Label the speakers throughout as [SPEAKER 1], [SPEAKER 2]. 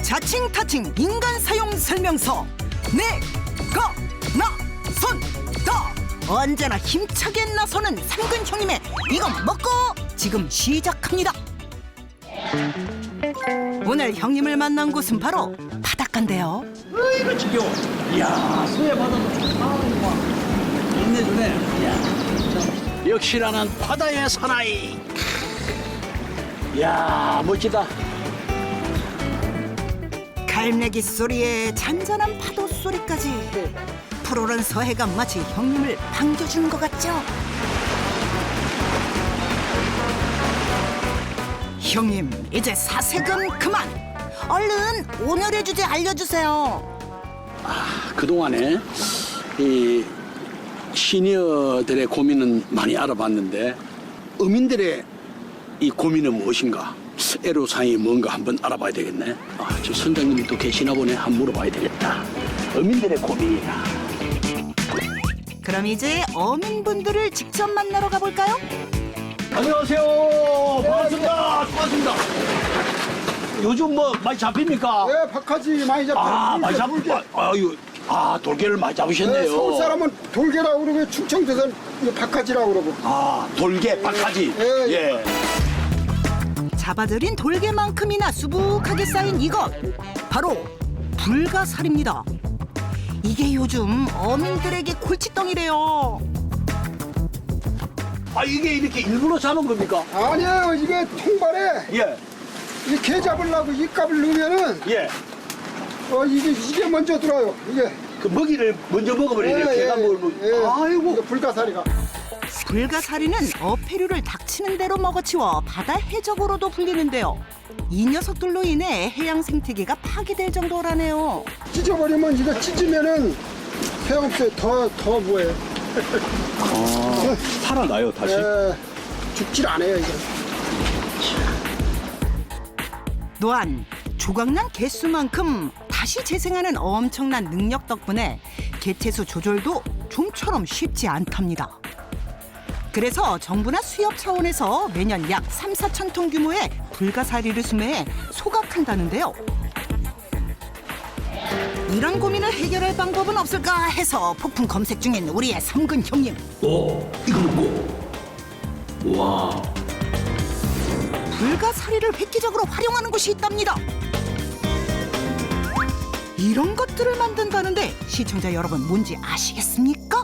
[SPEAKER 1] 자칭 타칭 인간 사용 설명서 내가 나선다. 언제나 힘차게 나서는 삼근 형님의 이거 먹고 지금 시작합니다. 오늘 형님을 만난 곳은 바로 바닷가인데요.
[SPEAKER 2] 이거 지겨워. 이야, 서해 바다도 좋다. 인내주네. 이야, 역시 나는 바다의 사나이. 이야, 멋지다.
[SPEAKER 1] 갈매기 소리에 잔잔한 파도 소리까지 푸르른 서해가 마치 형님을 반겨주는 것 같죠? 형님, 이제 사색은 그만! 얼른 오늘의 주제 알려주세요.
[SPEAKER 2] 그동안에 이 시니어들의 고민은 많이 알아봤는데 어민들의 이 고민은 무엇인가? 애로사항이 뭔가 한번 알아봐야 되겠네. 저 선장님이 또 계시나 보네. 한번 물어봐야 되겠다. 어민들의 고민이라.
[SPEAKER 1] 그럼 이제 어민분들을 직접 만나러 가볼까요?
[SPEAKER 2] 안녕하세요. 반갑습니다. 반갑습니다. 요즘 뭐 많이 잡힙니까?
[SPEAKER 3] 네, 박하지 많이 잡아요.
[SPEAKER 2] 아, 많이 잡을까? 아유, 돌개를 많이 잡으셨네요.
[SPEAKER 3] 네, 서울 사람은 돌개라고 그러고 충청도에서는 박하지라고 그러고.
[SPEAKER 2] 돌개, 박하지.
[SPEAKER 3] 예,
[SPEAKER 2] 예.
[SPEAKER 1] 잡아들인 돌개만큼이나 수북하게 쌓인 이것, 바로 불가사리입니다. 이게 요즘 어민들에게 골칫덩이래요.
[SPEAKER 2] 이게 이렇게 일부러 잡은 겁니까?
[SPEAKER 3] 아니에요, 이게 통발에
[SPEAKER 2] 예,
[SPEAKER 3] 이 개 잡으려고 이 값을 넣으면은
[SPEAKER 2] 예.
[SPEAKER 3] 이게 먼저 들어요. 이게.
[SPEAKER 2] 그 먹이를 먼저 먹어버리네요. 개가 뭘 아이고.
[SPEAKER 3] 이게 불가사리가.
[SPEAKER 1] 불가사리는 어패류를 닥치는 대로 먹어치워 바다 해적으로도 불리는데요. 이 녀석들로 인해 해양 생태계가 파괴될 정도라네요.
[SPEAKER 3] 찢어버리면 이거 찢으면은 해양수에 더 뭐예요.
[SPEAKER 2] 살아나요, 다시?
[SPEAKER 3] 예, 죽질 않아요, 이거.
[SPEAKER 1] 또한 조각난 개수만큼 다시 재생하는 엄청난 능력 덕분에 개체수 조절도 좀처럼 쉽지 않답니다. 그래서 정부나 수협 차원에서 매년 약 3, 4천 톤 규모의 불가사리를 수매해 소각한다는데요. 이런 고민을 해결할 방법은 없을까 해서 폭풍 검색 중인 우리의 삼근 형님.
[SPEAKER 2] 이거 먹고. 와.
[SPEAKER 1] 불가사리를 획기적으로 활용하는 곳이 있답니다. 이런 것들을 만든다는데 시청자 여러분 뭔지 아시겠습니까?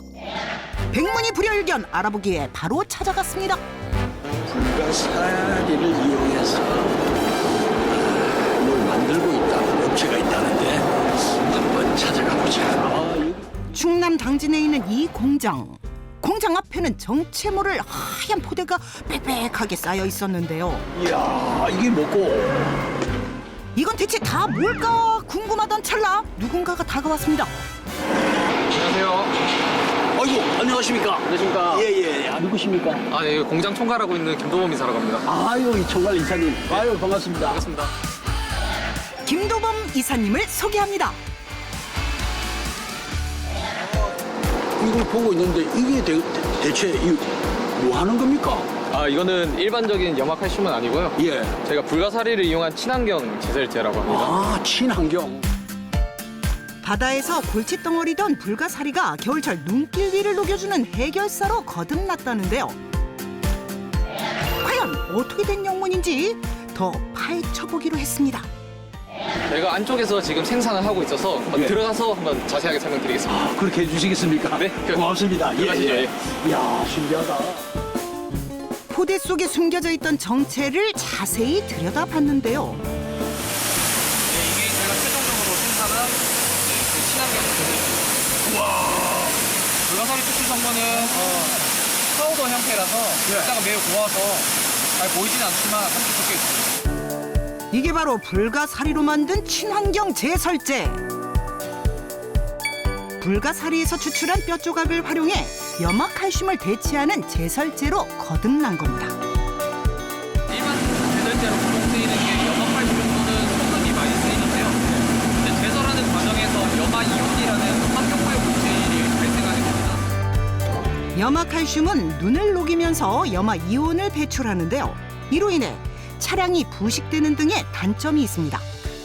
[SPEAKER 1] 백문이 불여일견 알아보기에 바로 찾아갔습니다.
[SPEAKER 2] 불가사리를 이용해서 뭘 만들고 있다는 업체가 있다는데 한번 찾아가 보자.
[SPEAKER 1] 충남 당진에 있는 이 공장. 공장 앞에는 정체 모를 하얀 포대가 빽빽하게 쌓여 있었는데요.
[SPEAKER 2] 이야, 이게 뭐고?
[SPEAKER 1] 이건 대체 다 뭘까 궁금하던 찰나 누군가가 다가왔습니다.
[SPEAKER 4] 안녕하세요.
[SPEAKER 2] 아이고, 안녕하십니까?
[SPEAKER 4] 안녕하십니까?
[SPEAKER 2] 예. 누구십니까?
[SPEAKER 4] 네, 공장 총괄하고 있는 김도범 이사라고 합니다.
[SPEAKER 2] 아유, 이 총괄 이사님. 아유, 반갑습니다.
[SPEAKER 4] 반갑습니다.
[SPEAKER 1] 김도범 이사님을 소개합니다.
[SPEAKER 2] 이걸 보고 있는데 이게 대체 뭐 하는 겁니까?
[SPEAKER 4] 이거는 일반적인 염화칼슘은 아니고요.
[SPEAKER 2] 예.
[SPEAKER 4] 저희가 불가사리를 이용한 친환경 제설제라고 합니다.
[SPEAKER 2] 친환경.
[SPEAKER 1] 바다에서 골칫덩어리던 불가사리가 겨울철 눈길 위를 녹여주는 해결사로 거듭났다는데요. 과연 어떻게 된 영문인지 더 파헤쳐보기로 했습니다.
[SPEAKER 4] 저희가 안쪽에서 지금 생산을 하고 있어서 한번
[SPEAKER 2] 예.
[SPEAKER 4] 들어가서 한번 자세하게 설명드리겠습니다.
[SPEAKER 2] 그렇게 해주시겠습니까?
[SPEAKER 4] 네.
[SPEAKER 2] 고맙습니다.
[SPEAKER 4] 들어가시죠. 예.
[SPEAKER 2] 이야, 신기하다.
[SPEAKER 1] 포대 속에 숨겨져 있던 정체를 자세히 들여다봤는데요.
[SPEAKER 4] 이게 저희가 최종적으로 생산한 그 친환경 제설제. 불가사리 특수 성분은 파우더 형태라서 입자가 매우 고와서 잘 보이진 않지만 함께 적혀 있습니다.
[SPEAKER 1] 이게 바로 불가사리로 만든 친환경 제설제. 불가사리에서 추출한 뼈 조각을 활용해 염화칼슘을 대체하는 제설제로 거듭난 겁니다.
[SPEAKER 4] 일반 제설제로 보통 쓰이는 게 염화칼슘 또는 소금이 많이 쓰이는데요. 근데 제설하는 과정에서 염화이온이라는 환경오염 물질이 발생하게 됩니다.
[SPEAKER 1] 염화칼슘은 눈을 녹이면서 염화이온을 배출하는데요. 이로 인해 차량이 부식되는 등의 단점이 있습니다.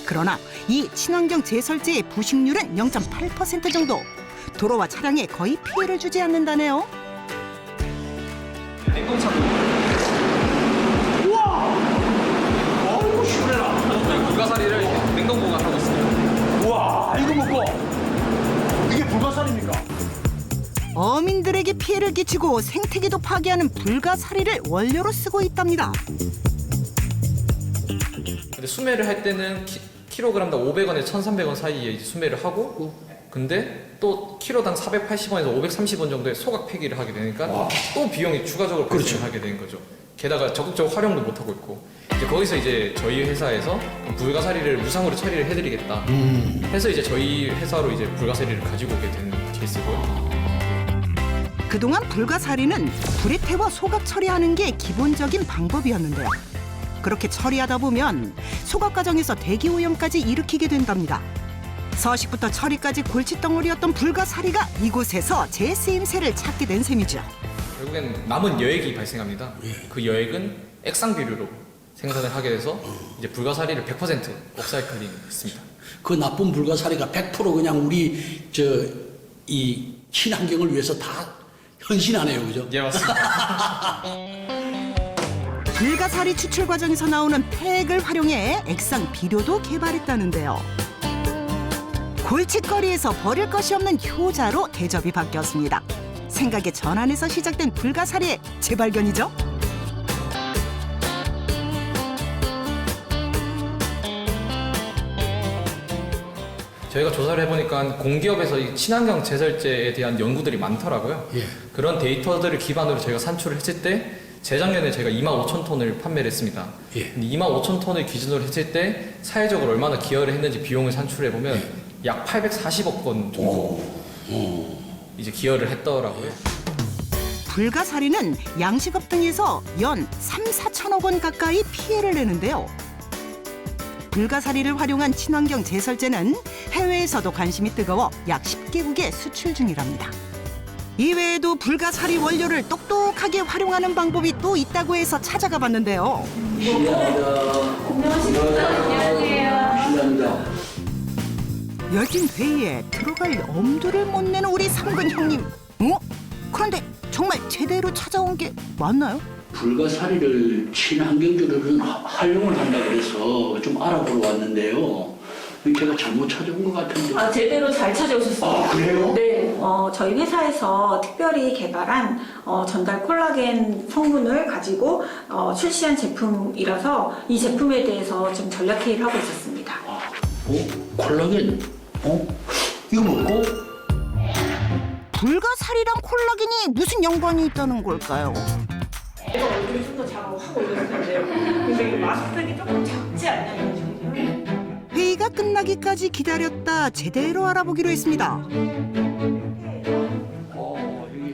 [SPEAKER 1] 그러나 이 친환경 제설제의 부식률은 0.8% 정도. 도로와 차량에 거의 피해를 주지 않는다네요.
[SPEAKER 2] 어이구 시원해라.
[SPEAKER 4] 불가사리를 이렇게 냉동 보관하고 있습니다.
[SPEAKER 2] 우와 이거 먹고 이게 불가사리입니까?
[SPEAKER 1] 어민들에게 피해를 끼치고 생태계도 파괴하는 불가사리를 원료로 쓰고 있답니다.
[SPEAKER 4] 근데 수매를 할 때는 킬로그램당 500원에서 1,300원 사이에 이제 수매를 하고, 근데 또 킬로당 480원에서 530원 정도의 소각 폐기를 하게 되니까 또 비용이 추가적으로 발생하게 되는 거죠. 게다가 적극적으로 활용도 못 하고 있고, 이제 거기서 이제 저희 회사에서 불가사리를 무상으로 처리를 해드리겠다 해서 이제 저희 회사로 이제 불가사리를 가지고 오게 된 케이스고요.
[SPEAKER 1] 그동안 불가사리는 불에 태워 소각 처리하는 게 기본적인 방법이었는데요. 그렇게 처리하다 보면 소각 과정에서 대기 오염까지 일으키게 된답니다. 서식부터 처리까지 골칫덩어리였던 불가사리가 이곳에서 재쓰임새를 찾게 된 셈이죠.
[SPEAKER 4] 결국엔 남은 여액이 발생합니다. 그 여액은 액상비료로 생산을 하게 돼서 이제 불가사리를 100% 업사이클링 했습니다.
[SPEAKER 2] 그 나쁜 불가사리가 100% 그냥 우리 이 친환경을 위해서 다 헌신하네요, 그죠?
[SPEAKER 4] 예, 맞습니다.
[SPEAKER 1] 불가사리 추출 과정에서 나오는 폐액을 활용해 액상 비료도 개발했다는데요. 골칫거리에서 버릴 것이 없는 효자로 대접이 바뀌었습니다. 생각의 전환에서 시작된 불가사리의 재발견이죠.
[SPEAKER 4] 저희가 조사를 해보니까 공기업에서 이 친환경 제설제에 대한 연구들이 많더라고요.
[SPEAKER 2] 예.
[SPEAKER 4] 그런 데이터들을 기반으로 저희가 산출을 했을 때 재작년에 저희가 25,000톤을 판매를 했습니다.
[SPEAKER 2] 예.
[SPEAKER 4] 근데 25,000톤을 기준으로 했을 때 사회적으로 얼마나 기여를 했는지 비용을 산출해보면 약 840억 원 정도 이제 기여를 했더라고요.
[SPEAKER 1] 불가사리는 양식업 등에서 연 3, 4천억 원 가까이 피해를 내는데요. 불가사리를 활용한 친환경 제설제는 해외에서도 관심이 뜨거워 약 10개국에 수출 중이랍니다. 이외에도 불가사리 원료를 똑똑하게 활용하는 방법이 또 있다고 해서 찾아가 봤는데요. 열띤 회의에 들어갈 엄두를 못 내는 우리 삼근 형님. 그런데 정말 제대로 찾아온 게 맞나요?
[SPEAKER 2] 불가사리를 친환경적으로 활용을 한다 그래서 좀 알아보러 왔는데요. 제가 잘못 찾아온 것 같은데.
[SPEAKER 5] 아, 제대로 잘 찾아오셨습니다.
[SPEAKER 2] 아, 그래요?
[SPEAKER 5] 네, 저희 회사에서 특별히 개발한 전달 콜라겐 성분을 가지고 출시한 제품이라서 이 제품에 대해서 좀 전략 회의를 하고 있었습니다.
[SPEAKER 2] 콜라겐? 이거 먹고?
[SPEAKER 1] 불가사리랑 콜라겐이 무슨 연관이 있다는 걸까요?
[SPEAKER 5] 제가 얼굴이 좀 더 작업하고 이랬을 텐데요. 근데 이 마스크팩이 조금 작지 않나요, 지금?
[SPEAKER 1] 회의가 끝나기까지 기다렸다 제대로 알아보기로 했습니다.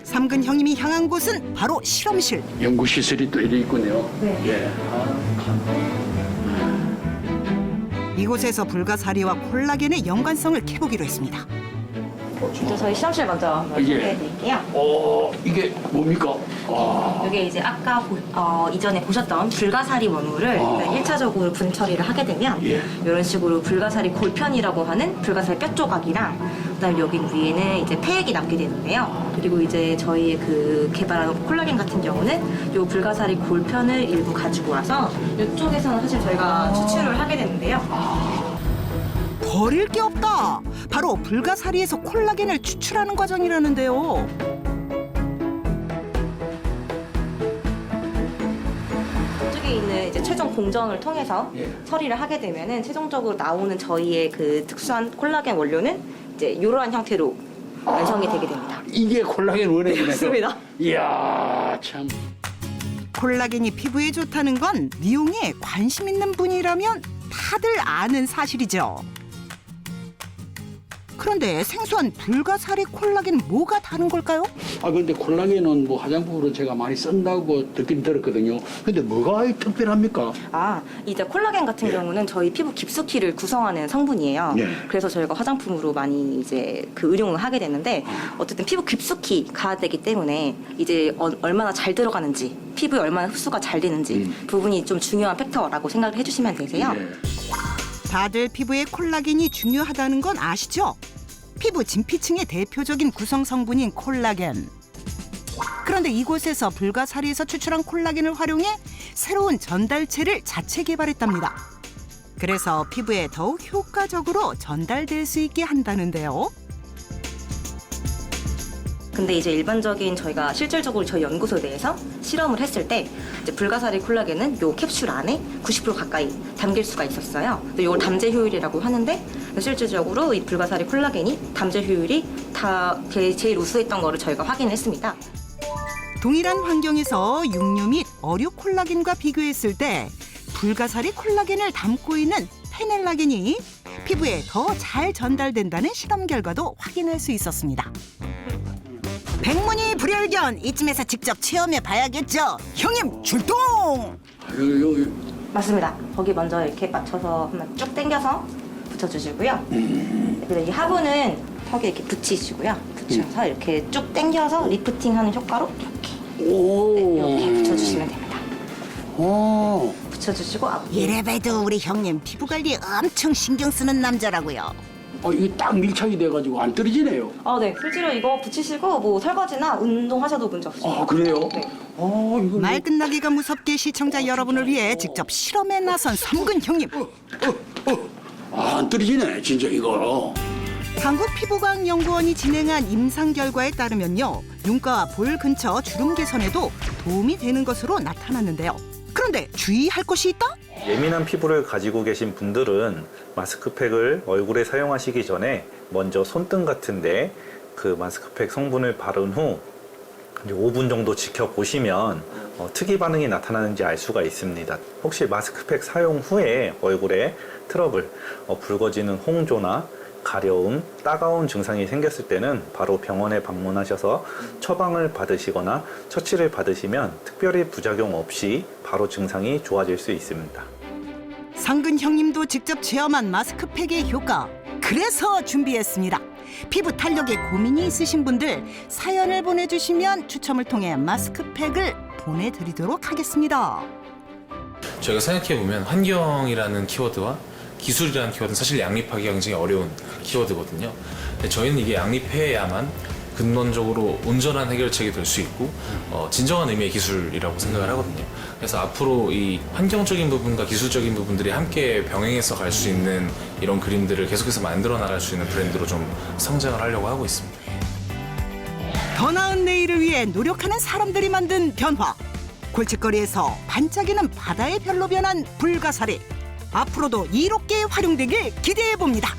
[SPEAKER 1] 삼근 형님이 향한 곳은 바로 실험실.
[SPEAKER 2] 연구시설이 또 이래 있군요.
[SPEAKER 5] 네.
[SPEAKER 2] 예.
[SPEAKER 1] 이곳에서 불가사리와 콜라겐의 연관성을 캐보기로 했습니다.
[SPEAKER 6] 먼저 저희 실험실 먼저
[SPEAKER 2] 예.
[SPEAKER 6] 보여드릴게요.
[SPEAKER 2] 이게 뭡니까?
[SPEAKER 6] 이게 이제 아까 이전에 보셨던 불가사리 원물을 1차적으로 분처리를 하게 되면
[SPEAKER 2] 예.
[SPEAKER 6] 이런 식으로 불가사리 골편이라고 하는 불가사리 뼈 조각이랑 그다음에 여기 위에는 이제 폐액이 남게 되는데요. 그리고 이제 저희의 그 개발한 콜라겐 같은 경우는 이 불가사리 골편을 일부 가지고 와서 이쪽에서는 사실 저희가 추출을 하게 되는데요.
[SPEAKER 1] 버릴 게 없다. 바로 불가사리에서 콜라겐을 추출하는 과정이라는데요.
[SPEAKER 6] 이쪽에 있는 이제 최종 공정을 통해서 처리를 하게 되면은 최종적으로 나오는 저희의 그 특수한 콜라겐 원료는 이제 이러한 형태로 완성이 되게 됩니다.
[SPEAKER 2] 이게 콜라겐 원액이네요.
[SPEAKER 6] 맞습니다.
[SPEAKER 2] 이야, 참.
[SPEAKER 1] 콜라겐이 피부에 좋다는 건 미용에 관심 있는 분이라면 다들 아는 사실이죠. 그런데 생소한 불가사리 콜라겐은 뭐가 다른 걸까요?
[SPEAKER 2] 근데 콜라겐은 뭐 화장품으로 제가 많이 쓴다고 듣긴 들었거든요. 근데 뭐가 특별합니까?
[SPEAKER 6] 이제 콜라겐 같은 경우는 저희 피부 깊숙이를 구성하는 성분이에요.
[SPEAKER 2] 네.
[SPEAKER 6] 그래서 저희가 화장품으로 많이 이제 그 응용을 하게 되는데 어쨌든 피부 깊숙이 가되기 때문에 이제 얼마나 잘 들어가는지 피부에 얼마나 흡수가 잘 되는지 부분이 좀 중요한 팩터라고 생각을 해주시면 되세요.
[SPEAKER 2] 예.
[SPEAKER 1] 자들 피부에 콜라겐이 중요하다는 건 아시죠? 피부 진피층의 대표적인 구성 성분인 콜라겐. 그런데 이곳에서 불가사리에서 추출한 콜라겐을 활용해 새로운 전달체를 자체 개발했답니다. 그래서 피부에 더욱 효과적으로 전달될 수 있게 한다는데요.
[SPEAKER 6] 근데 이제 일반적인 저희가 실질적으로 저희 연구소 내에서 실험을 했을 때 이제 불가사리 콜라겐은 요 캡슐 안에 90% 가까이 담길 수가 있었어요. 근데 이걸 담제 효율이라고 하는데 실질적으로 이 불가사리 콜라겐이 담제 효율이 다 제일 우수했던 거를 저희가 확인했습니다.
[SPEAKER 1] 동일한 환경에서 육류 및 어류 콜라겐과 비교했을 때 불가사리 콜라겐을 담고 있는 페넬라겐이 피부에 더 잘 전달된다는 실험 결과도 확인할 수 있었습니다. 백문이 불여일견, 이쯤에서 직접 체험해 봐야겠죠. 형님 출동!
[SPEAKER 6] 맞습니다. 거기 먼저 이렇게 맞춰서 한번 쭉 당겨서 붙여주시고요. 그리고 이 하부는 턱에 이렇게 붙이시고요. 붙여서 이렇게 쭉 당겨서 리프팅하는 효과로 이렇게 붙여주시면 됩니다. 붙여주시고
[SPEAKER 1] 이래봬도 우리 형님 피부 관리 엄청 신경 쓰는 남자라고요.
[SPEAKER 2] 이게 딱 밀착이 돼가지고 안 떨어지네요.
[SPEAKER 6] 네. 실제로 이거 붙이시고 뭐 설거지나 운동하셔도 문제 없으세요.
[SPEAKER 2] 그래요?
[SPEAKER 6] 네.
[SPEAKER 2] 이거
[SPEAKER 1] 말 끝나기가 무섭게 시청자 여러분을 위해 직접 실험에 나선 삼근 형님.
[SPEAKER 2] 안 떨어지네, 진짜 이거.
[SPEAKER 1] 한국피부과학연구원이 진행한 임상 결과에 따르면요, 눈가와 볼 근처 주름 개선에도 도움이 되는 것으로 나타났는데요. 그런데 주의할 것이 있다?
[SPEAKER 7] 예민한 피부를 가지고 계신 분들은 마스크팩을 얼굴에 사용하시기 전에 먼저 손등 같은데 그 마스크팩 성분을 바른 후 5분 정도 지켜보시면 특이 반응이 나타나는지 알 수가 있습니다. 혹시 마스크팩 사용 후에 얼굴에 트러블, 붉어지는 홍조나 가려움, 따가운 증상이 생겼을 때는 바로 병원에 방문하셔서 처방을 받으시거나 처치를 받으시면 특별히 부작용 없이 바로 증상이 좋아질 수 있습니다.
[SPEAKER 1] 상근 형님도 직접 체험한 마스크팩의 효과. 그래서 준비했습니다. 피부 탄력에 고민이 있으신 분들 사연을 보내주시면 추첨을 통해 마스크팩을 보내드리도록 하겠습니다.
[SPEAKER 8] 저희가 생각해보면 환경이라는 키워드와 기술이라는 키워드는 사실 양립하기가 굉장히 어려운 키워드거든요. 근데 저희는 이게 양립해야만 근본적으로 온전한 해결책이 될 수 있고 진정한 의미의 기술이라고 생각을 하거든요. 그래서 앞으로 이 환경적인 부분과 기술적인 부분들이 함께 병행해서 갈 수 있는 이런 그림들을 계속해서 만들어 나갈 수 있는 브랜드로 좀 성장을 하려고 하고 있습니다.
[SPEAKER 1] 더 나은 내일을 위해 노력하는 사람들이 만든 변화. 골칫거리에서 반짝이는 바다의 별로 변한 불가사리. 앞으로도 이롭게 활용되길 기대해 봅니다.